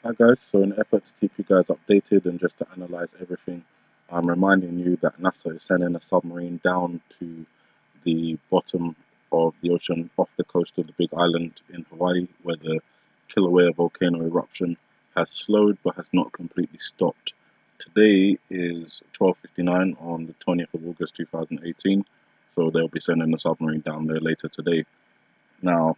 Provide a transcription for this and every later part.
Hi guys, so in an effort to keep you guys updated and just to analyze everything, I'm reminding you that NASA is sending a submarine down to the bottom of the ocean off the coast of the big island in Hawaii where the Kilauea volcano eruption has slowed but has not completely stopped. Today is 12:59 on the 20th of August 2018, so they'll be sending the submarine down there later today. Now,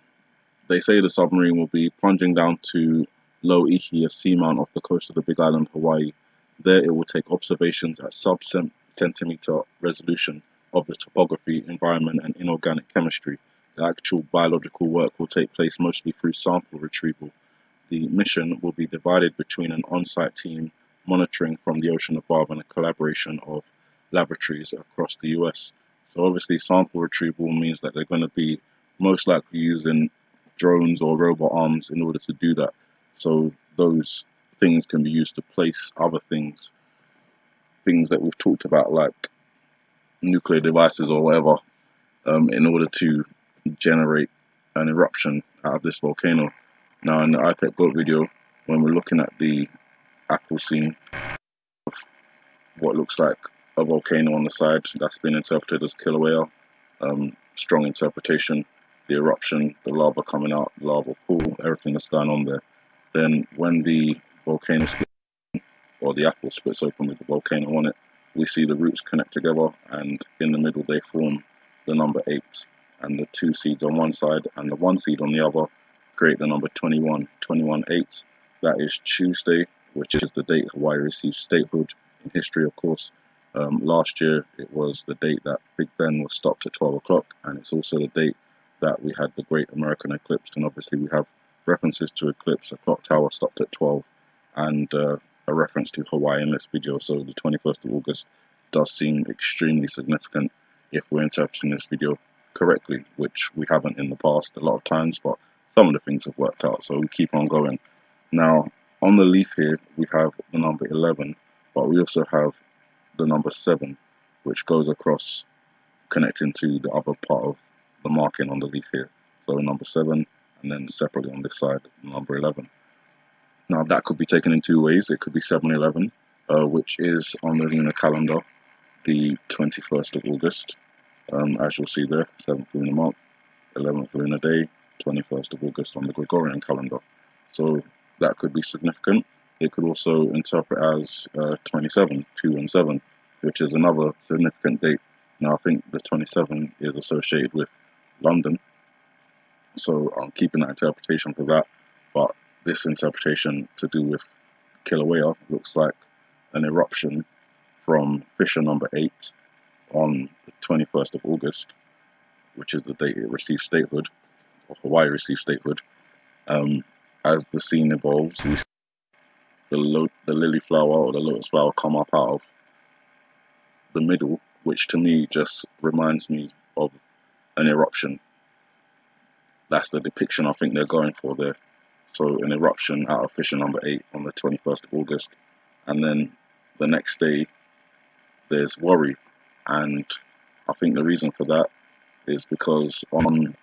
they say the submarine will be plunging down to Low Iki, a seamount off the coast of the Big Island, Hawaii. There it will take observations at sub-centimeter resolution of the topography, environment, and inorganic chemistry. The actual biological work will take place mostly through sample retrieval. The mission will be divided between an on-site team monitoring from the ocean above and a collaboration of laboratories across the US. So obviously sample retrieval means that they're going to be most likely using drones or robot arms in order to do that. So those things can be used to place other things that we've talked about, like nuclear devices or whatever, in order to generate an eruption out of this volcano. Now, in the iPad Goat video, when we're looking at the Apple scene of what looks like a volcano on the side, that's been interpreted as Kilauea. Strong interpretation. The eruption, the lava coming out, the lava pool, everything that's going on there. Then when the volcano splits, or the apple splits open with the volcano on it, we see the roots connect together, and in the middle they form the number 8. And the 2 seeds on one side and the 1 seed on the other create the number 21, 21-8. That is Tuesday, which is the date Hawaii received statehood in history, of course. Last year, it was the date that Big Ben was stopped at 12 o'clock, and it's also the date that we had the Great American Eclipse. And obviously we have references to eclipse. A clock tower stopped at 12, and a reference to Hawaii in this video. So the 21st of August does seem extremely significant if we're interpreting this video correctly, which we haven't in the past a lot of times, but some of the things have worked out, so we keep on going. Now, on the leaf here, we have the number 11, but we also have the number 7, which goes across, connecting to the other part of the marking on the leaf here. So number 7, and then separately on this side, number 11. Now, that could be taken in 2 ways. It could be 7/11, which is on the lunar calendar, the 21st of August. As you'll see there, 7th lunar month, 11th lunar day, 21st of August on the Gregorian calendar. So that could be significant. It could also interpret as 27, 2 and 7, which is another significant date. Now, I think the 27 is associated with London, so I'm keeping that interpretation for that. But this interpretation to do with Kilauea looks like an eruption from Fissure number 8 on the 21st of August, which is the date it received statehood, or Hawaii received statehood. As the scene evolves, we see the lily flower or the lotus flower come up out of the middle, which to me just reminds me of an eruption. That's the depiction I think they're going for there. So an eruption out of Fissure number 8 on the 21st of August, and then the next day there's worry, and I think the reason for that is because on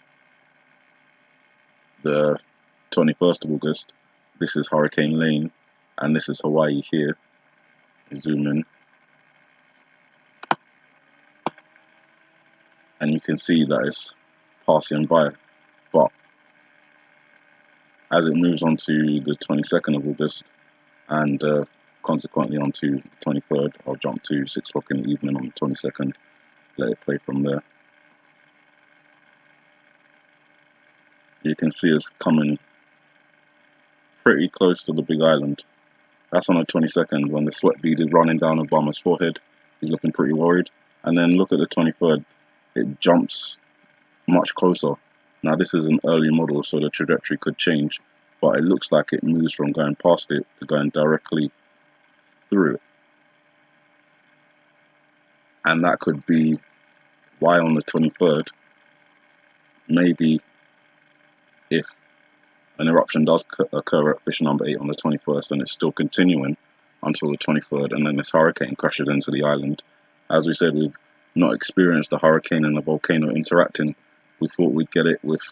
the 21st of August, this is Hurricane Lane, and this is Hawaii here. Zoom in, and you can see that it's passing by. But as it moves on to the 22nd of August, and consequently onto the 23rd, I'll jump to 6 o'clock in the evening on the 22nd, let it play from there. You can see it's coming pretty close to the Big Island. That's on the 22nd, when the sweat bead is running down Obama's forehead. He's looking pretty worried. And then look at the 23rd, it jumps much closer. Now this is an early model, so the trajectory could change, but it looks like it moves from going past it to going directly through it. And that could be why on the 23rd, maybe if an eruption does occur at Fissure number 8 on the 21st, and it's still continuing until the 23rd, and then this hurricane crashes into the island. As we said, we've not experienced the hurricane and the volcano interacting. We thought we'd get it with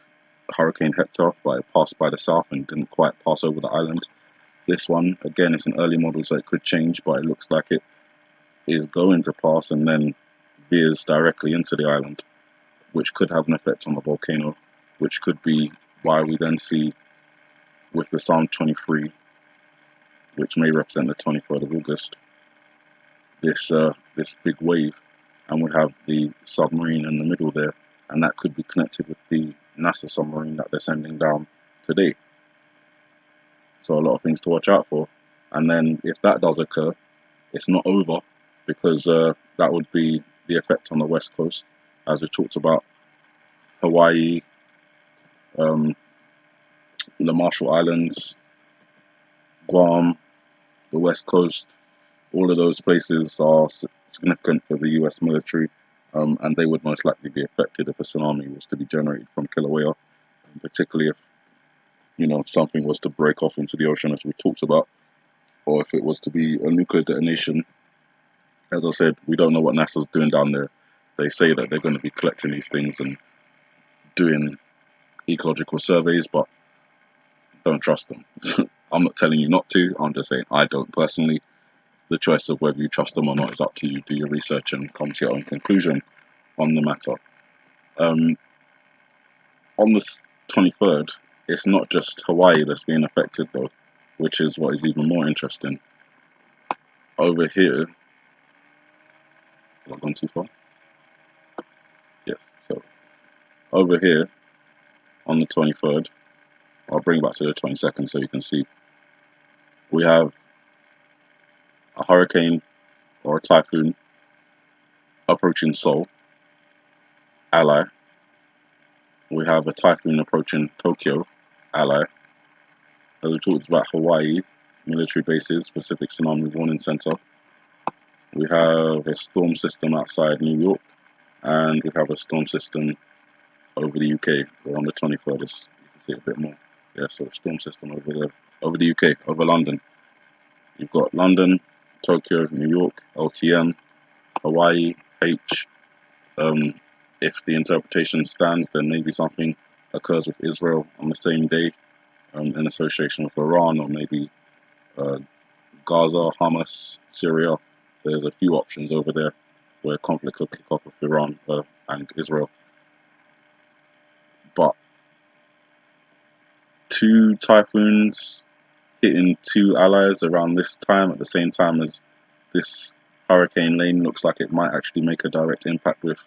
Hurricane Hector, but it passed by the south and didn't quite pass over the island. This one, again, it's an early model, so it could change, but it looks like it is going to pass and then veers directly into the island, which could have an effect on the volcano, which could be why we then see with the Psalm 23, which may represent the 23rd of August, this big wave, and we have the submarine in the middle there, and that could be connected with the NASA submarine that they're sending down today. So a lot of things to watch out for. And then if that does occur, it's not over, because that would be the effect on the west coast, as we talked about. Hawaii, the Marshall Islands, Guam, the west coast, all of those places are significant for the US military, and they would most likely be affected if a tsunami was to be generated from Kilauea, particularly if, you know, something was to break off into the ocean, as we talked about, or if it was to be a nuclear detonation. As I said, we don't know what NASA's doing down there. They say that they're going to be collecting these things and doing ecological surveys, but don't trust them. I'm not telling you not to, I'm just saying I don't personally. The choice of whether you trust them or not is up to you. Do your research and come to your own conclusion on the matter. On the 23rd, it's not just Hawaii that's being affected though, which is what is even more interesting. Over here, have I gone too far? Yes, so over here on the 23rd, I'll bring it back to the 22nd so you can see, we have a hurricane or a typhoon approaching Seoul, ally. We have a typhoon approaching Tokyo, ally. As we talked about Hawaii, military bases, Pacific Tsunami Warning Center. We have a storm system outside New York, and we have a storm system over the UK. We're on the 23rd, as you can see a bit more. Yeah, so a storm system over the UK, over London. You've got London, Tokyo, New York, LTM, Hawaii, H. If the interpretation stands, then maybe something occurs with Israel on the same day, in association with Iran, or maybe Gaza, Hamas, Syria. There's a few options over there where conflict could kick off with Iran and Israel. But two typhoons hitting two allies around this time, at the same time as this hurricane lane, looks like it might actually make a direct impact with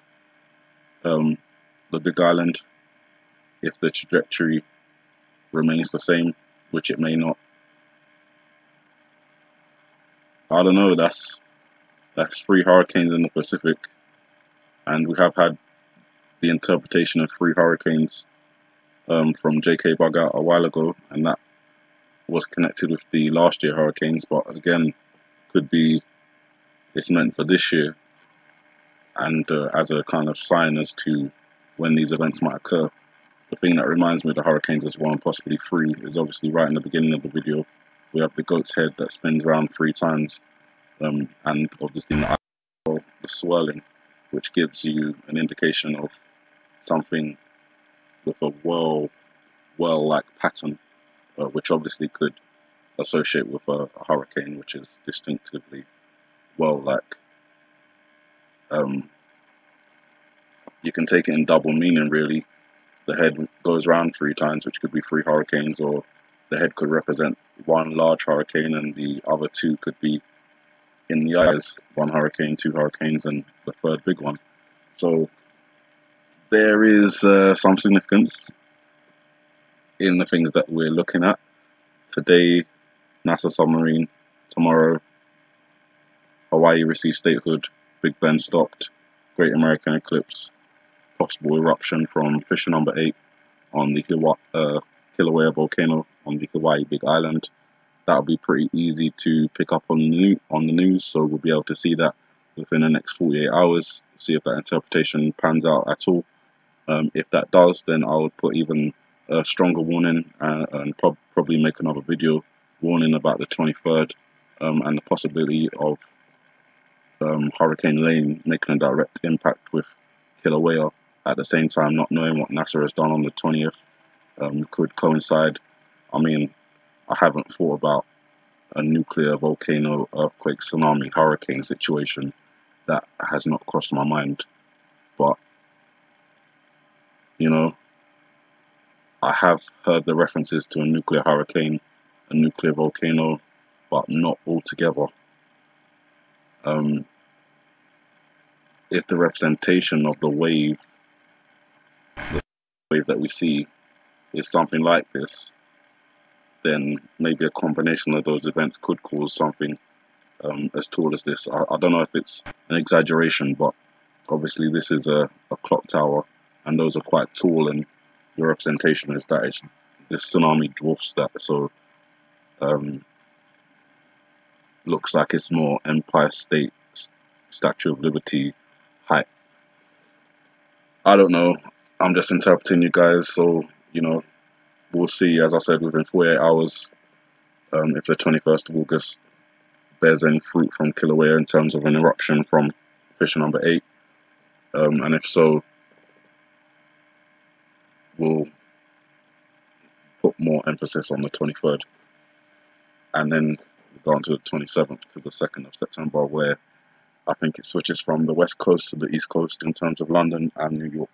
the Big Island, if the trajectory remains the same, which it may not. I don't know, that's 3 hurricanes in the Pacific, and we have had the interpretation of 3 hurricanes from J.K. Bugger a while ago, and that was connected with the last year hurricanes, but again, could be it's meant for this year, and as a kind of sign as to when these events might occur. The thing that reminds me of the hurricanes as 1, possibly 3, is obviously right in the beginning of the video. We have the goat's head that spins around 3 times, and obviously in the swirling, which gives you an indication of something with a whirl-like pattern, which obviously could associate with a hurricane, which is distinctively whirl-like. You can take it in double meaning, really. The head goes round 3 times, which could be 3 hurricanes, or the head could represent 1 large hurricane and the other 2 could be in the eyes, 1 hurricane, 2 hurricanes, and the 3rd big one. So there is some significance in the things that we're looking at. Today, NASA submarine. Tomorrow, Hawaii receives statehood. Big Ben stopped. Great American eclipse. Possible eruption from Fissure number 8 on the Kilauea volcano on the Hawaii Big Island. That'll be pretty easy to pick up on the news, so we'll be able to see that within the next 48 hours, see if that interpretation pans out at all. If that does, then I would put even a stronger warning and probably make another video warning about the 23rd and the possibility of Hurricane Lane making a direct impact with Kilauea. At the same time, not knowing what NASA has done on the 20th could coincide. I mean, I haven't thought about a nuclear, volcano, earthquake, tsunami, hurricane situation. That has not crossed my mind. But, you know, I have heard the references to a nuclear hurricane, a nuclear volcano, but not altogether. If the representation of the wave that we see is something like this, then maybe a combination of those events could cause something as tall as this. I don't know if it's an exaggeration, but obviously this is a clock tower, and those are quite tall, and the representation is that this tsunami dwarfs that. So looks like it's more Empire State Statue of Liberty height. I don't know. I'm just interpreting, you guys. So, you know, we'll see, as I said, within 48 hours, if the 21st of August bears any fruit from Kilauea in terms of an eruption from fissure number 8. And if so, we'll put more emphasis on the 23rd. And then go on to the 27th to the 2nd of September, where I think it switches from the west coast to the east coast in terms of London and New York.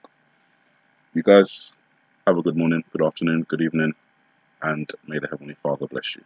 You guys have a good morning, good afternoon, good evening, and may the Heavenly Father bless you.